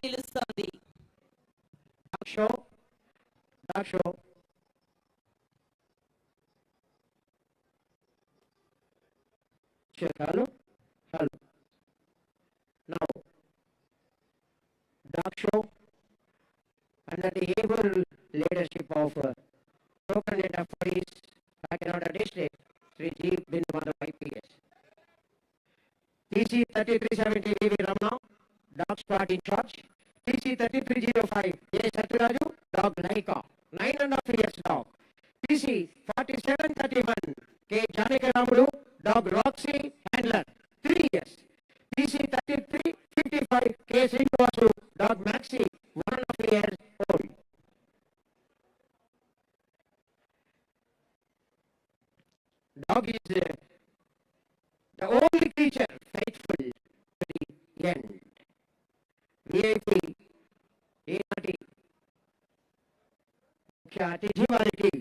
నిలుస్తోంది. Dog show hello hello now dog show under the able leadership of Superintendent of Police, Kakinada District, Sri G. Bindu IPS. TC 3370 VV Ramna, dog squad in charge. TC 3305 A. Saturaju, dog Laika, 9.5 years dog. TC 4731 K. Janakaramudu, dog Roxy, handler, 3 years. TC 3355 K. Srinvasu, dog Maxi, 1.5 years old. Dog is the only creature faithful to the end. VIP ఈనాటి ముఖ్య అతిథి వారికి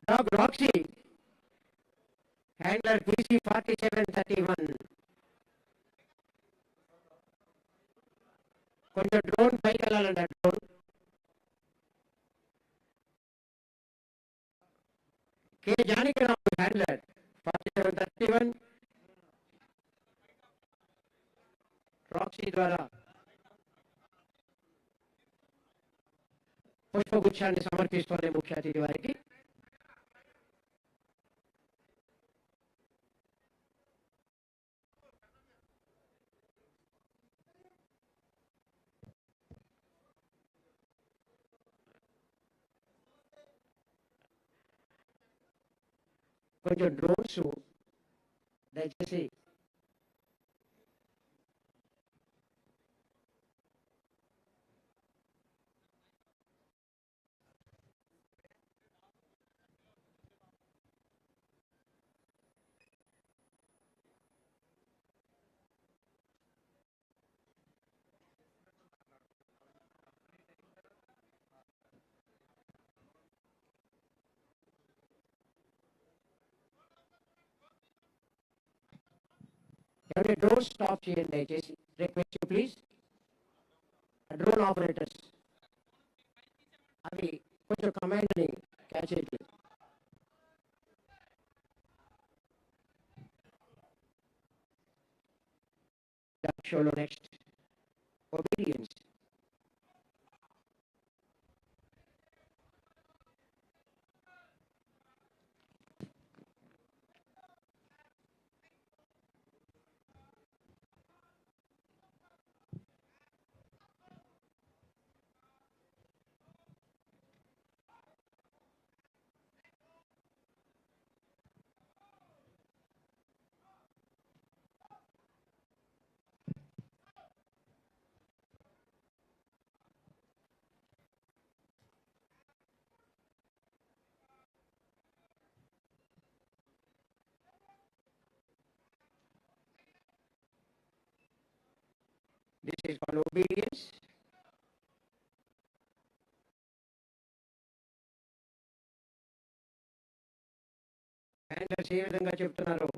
dog Roxy handler PC 4731. కొంచెం drone పైకి వెళ్ళాలండి. Drone K. Janakaramu handler 4731 Roxy ద్వారా పుష్పగుచ్చాన్ని సమర్పిస్తోంది ముఖ్య అతిథి వారికి. కొంచెం డ్రోన్స్ దయచేసి every drone stop చేయండి దయచేసి. Request you please drone operators అవి కొంచెం కమాండ్ని క్యాచ్ చేయట్లేదు. షోలో next obedience. This is called obedience. Handlers ఏ విధంగా చెప్తున్నారు,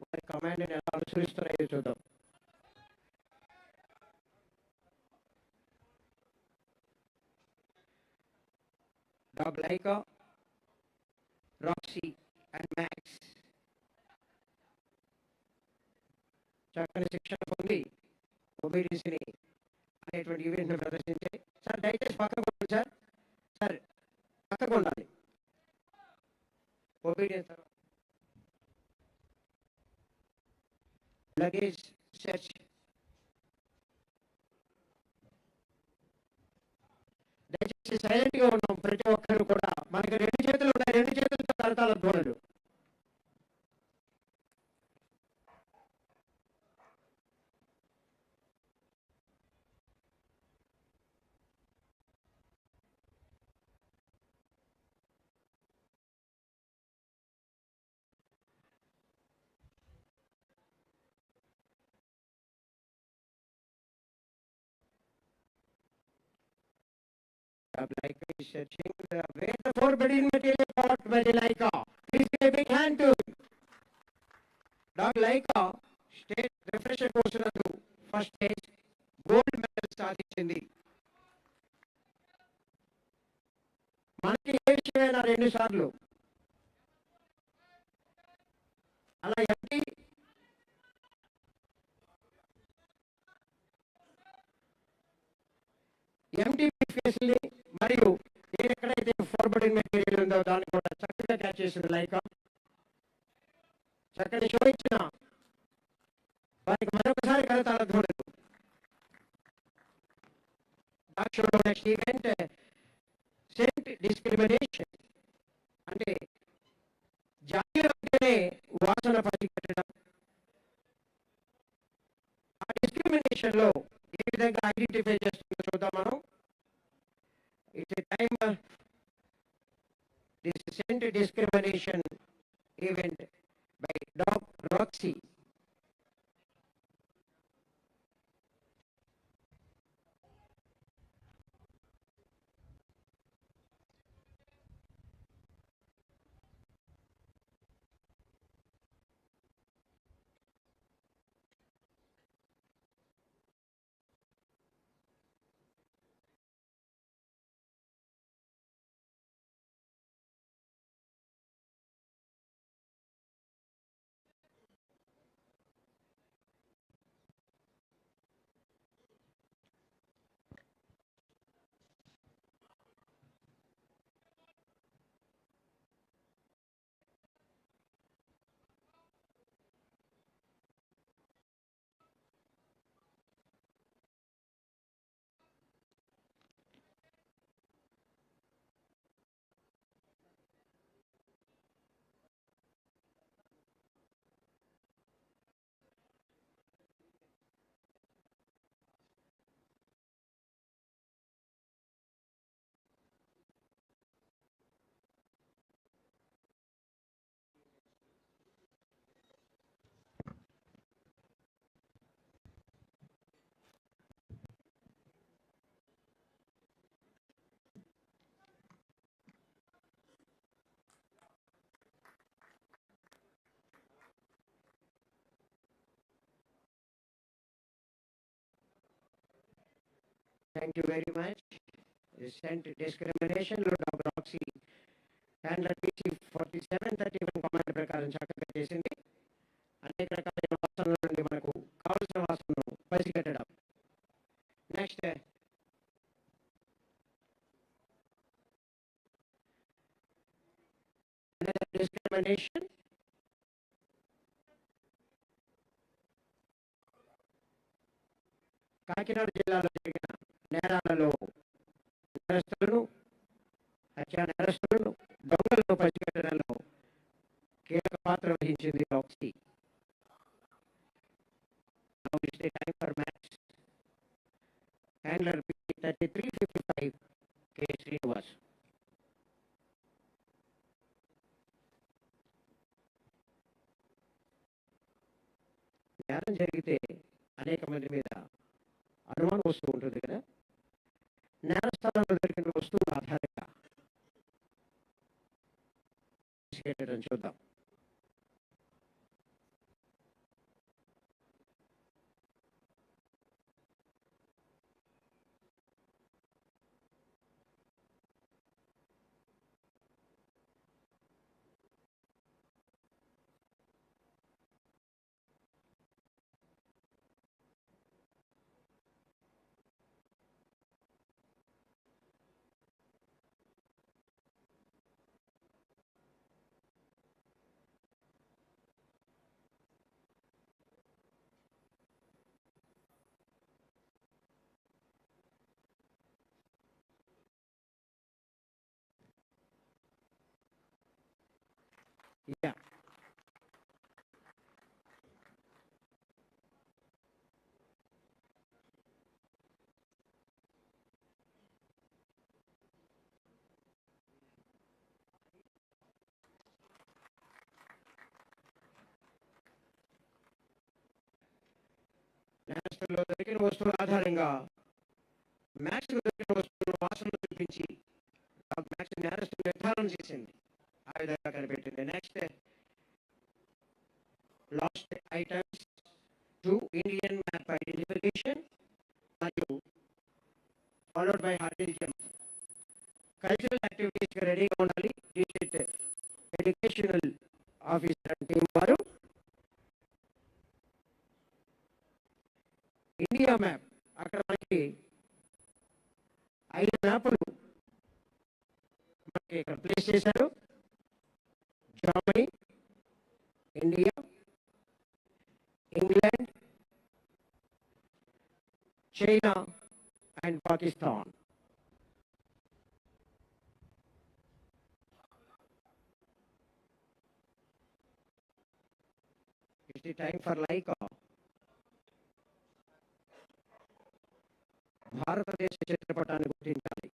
వారి కమాండ్ని ఎలా అనుసరిస్తున్నాయో చూద్దాం. Dog Laika, Roxy and Max చక్కని శిక్షణ పొంది ఒబీడియన్స్ని అనేటువంటి ఈవెంట్ను ప్రదర్శించాయి. సార్ దయచేసి పక్కకు ఉండండి. సార్ పక్కకు ఉండాలి. Obedience luggage search. దయచేసి సైలెంట్గా ఉన్నాం ప్రతి ఒక్కరు కూడా. మనకి 2 చేతులు ఉన్నాయి, 2 చేతులతో కరతాల ధ్వనులు. Laika is searching where the forbidden material caught by the Laika. Please give a big hand to Dog Laika, state referee. Refresher course నందు ఫస్ట్ స్టేజ్ గోల్డ్ మెడల్ సాధించింది. మనకి ఏ విషయమైనా 2 సార్లు అలా ఎంటీ ఫేస్ని మరియు ఎక్కడైతే ఫార్వర్డింగ్ మెటీరియల్ ఉందో దాన్ని కూడా చక్కగా క్యాచ్ చేసింది లైక. చక్కని షో ఇచ్చిన వారికి మరొకసారి కరతాళ ధ్వనులు. షోలో నెక్స్ట్ ఈవెంట్ సెంట్ డిస్క్రిమినేషన్ అంటే జాతీయ అంటేనే వాసన పసిగట్టడం. ఆ డిస్క్రిమినేషన్ లో ఏ విధంగా ఐడెంటిఫై చేస్తుందో చూద్దాం మనం. It's a time this scent discrimination event by dog Roxy. Thank you very much. Recent discrimination లో doctor Roxy handler PC 4731 command ప్రకారం చక్కగా చేసింది. అనేక రకాలైన వాసనల నుండి మనకు కావలసిన వాసనను పసిగట్టడం. నెక్స్ట్ డిస్క్రిమినేషన్ కాకినాడ జిల్లాలో జరిగిన నేరాలలో నేరస్తులను, హత్యా నేరస్తులను, దొంగలను పసిగట్టడంలో కీలక పాత్ర వహించింది Roxy. Now is the time for match. Handler PC 3355 K. Srinivas. నేరం జరిగితే అనేక మంది మీద అనుమానం వస్తూ ఉంటుంది కదా. నేరస్థలంలో దొరికిన వస్తువుల ఆధారంగా చూద్దాం. Yeah. నేరస్తుల్లో దొరికిన వస్తువుల ఆధారంగా మ్యాక్స్ దొరికిన వస్తువుల వాసన చూపించి మ్యాక్స్ నేరస్తు నిర్ధారణ చేసింది. ఆ విధంగా కనిపెట్టింది. Next last items 2 Indian map identification మరియు followed by hurdle jump. Cultural యాక్టివిటీస్కి రెడీగా ఉండాలి. District educational officer and team వారు. ఇండియా మ్యాప్ అక్కడ మనకి 5 మ్యాపులు మనకి ఇక్కడ ప్లేస్ చేశారు. Germany, India, England, China and Pakistan. Is it time for Laika? భారతదేశ చిత్రపటాన్ని గుర్తించాలి.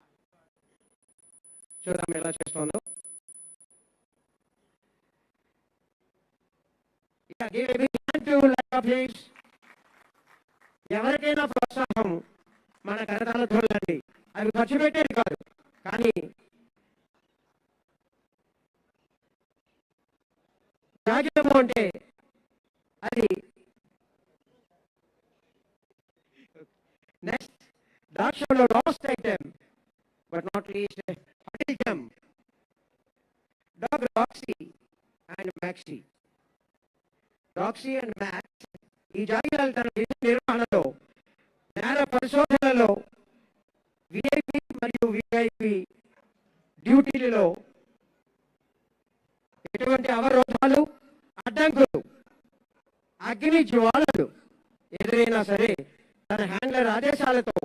చూద్దాం ఎలా చేస్తుందో. Give a big hand to Laika, please. ఎవరికైనా ప్రోత్సాహం మన కరతాల ధ్వనులండి. అవి ఖర్చు పెట్టేది కాదు, కానీ జాగ్రత్త అంటే అది. నెక్స్ట్ డాగ్ షోలో last item but not least hurdle jump. Dog Roxy and maxi. Roxy and max ఈ జాగ్రత్తలు తన విధి నిర్వహణలో, నేర పరిశోధనలో, విఐపి మరియు విఐపి డ్యూటీలలో ఎటువంటి అవరోధాలు, అడ్డంకులు, అగ్ని జ్వాలలు ఎదురైనా సరే తన హ్యాండ్లర్ ఆదేశాలతో,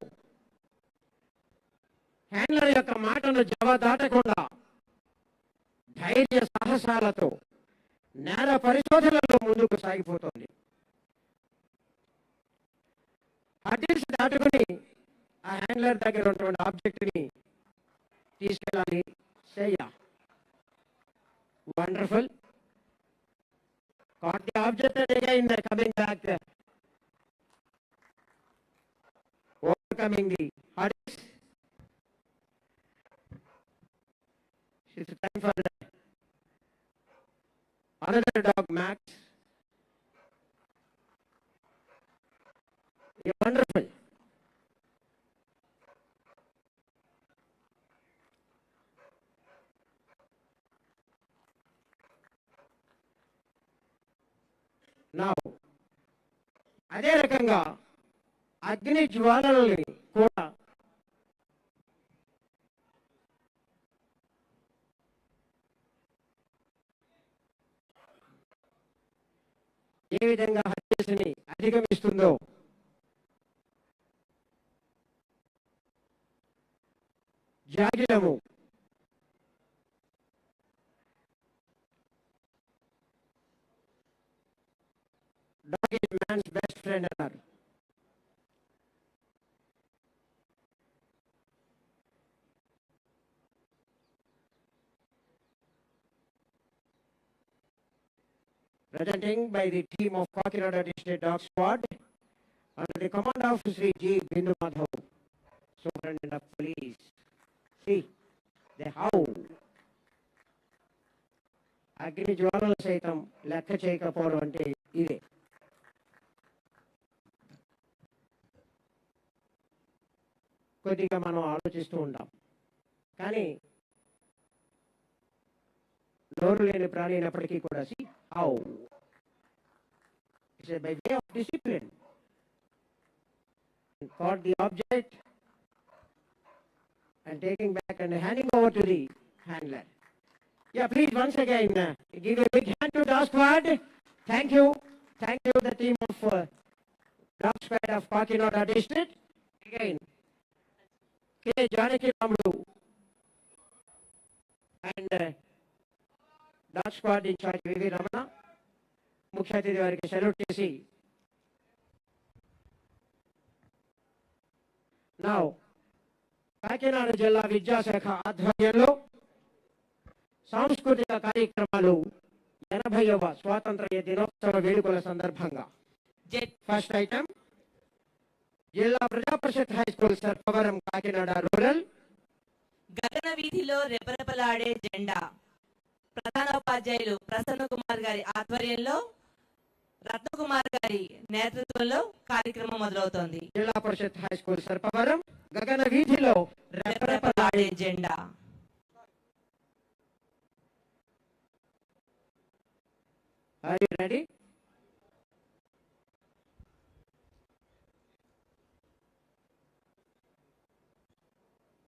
హ్యాండ్లర్ యొక్క మాటను జవదాటకుండా ధైర్య సాహసాలతో నేర పరిశోధనలో ముందుకు సాగిపోతుంది. హర్డిల్స్ దాటుకుని ఆ హ్యాండ్లర్ దగ్గర ఉన్నటువంటి ఆబ్జెక్ట్ని తీసుకెళ్ళాలి. సయ్యా, wonderful. Caught the object and again coming back, overcoming the hurdles. It's time for another dog, Max. You're wonderful. Now, అదే రకంగా అగ్ని జ్వాలలని కూడా ఏ విధంగా హర్డిల్స్ని అధిగమిస్తుందో జాగిలము dog is man's best friend అన్నారు. Presenting by the team of Kakinada District Dog Squad under the command of Sri G. Bindu Madhav, Superintendent of Police. See, they howl. అగ్ని జ్వాలలు సైతం లెక్క చేయకపోవడం అంటే ఇదే. కొద్దిగా మనం ఆలోచిస్తూ ఉంటాం, కానీ నోరు లేని ప్రాణి అయినప్పటికీ కూడా how it's by way of discipline. Caught the object and taking back and handing over to the handler. Yeah, please once again give a big hand to Dog Squad. Thank you, the team of Dog Squad of Kakinada District. Again, K. Janaki Ramudu and Dog Squad in charge V.V. Ramana. ముఖ్య అతిథి వారికి salute చేసి Now, Kakinada జిల్లా విద్యాశాఖ ఆధ్వర్యంలో సాంస్కృతిక కార్యక్రమాలు 80వ స్వాతంత్ర దినోత్సవ వేడుకల సందర్భంగా first item Zilla Praja Parishad high school Sarpavaram Kakinada rural గగన వీధిలో రెపరెపలాడే జెండా ప్రధానోపాధ్యాయులు ప్రసన్న కుమార్ గారి ఆధ్వర్యంలో రత్నకుమార్ గారి నేతృత్వంలో కార్యక్రమం మొదలవుతోంది. జిల్లా పరిషత్ హై స్కూల్ సర్పవరం గగన వీధిలో రెపరెపలాడే జెండా. Are you ready?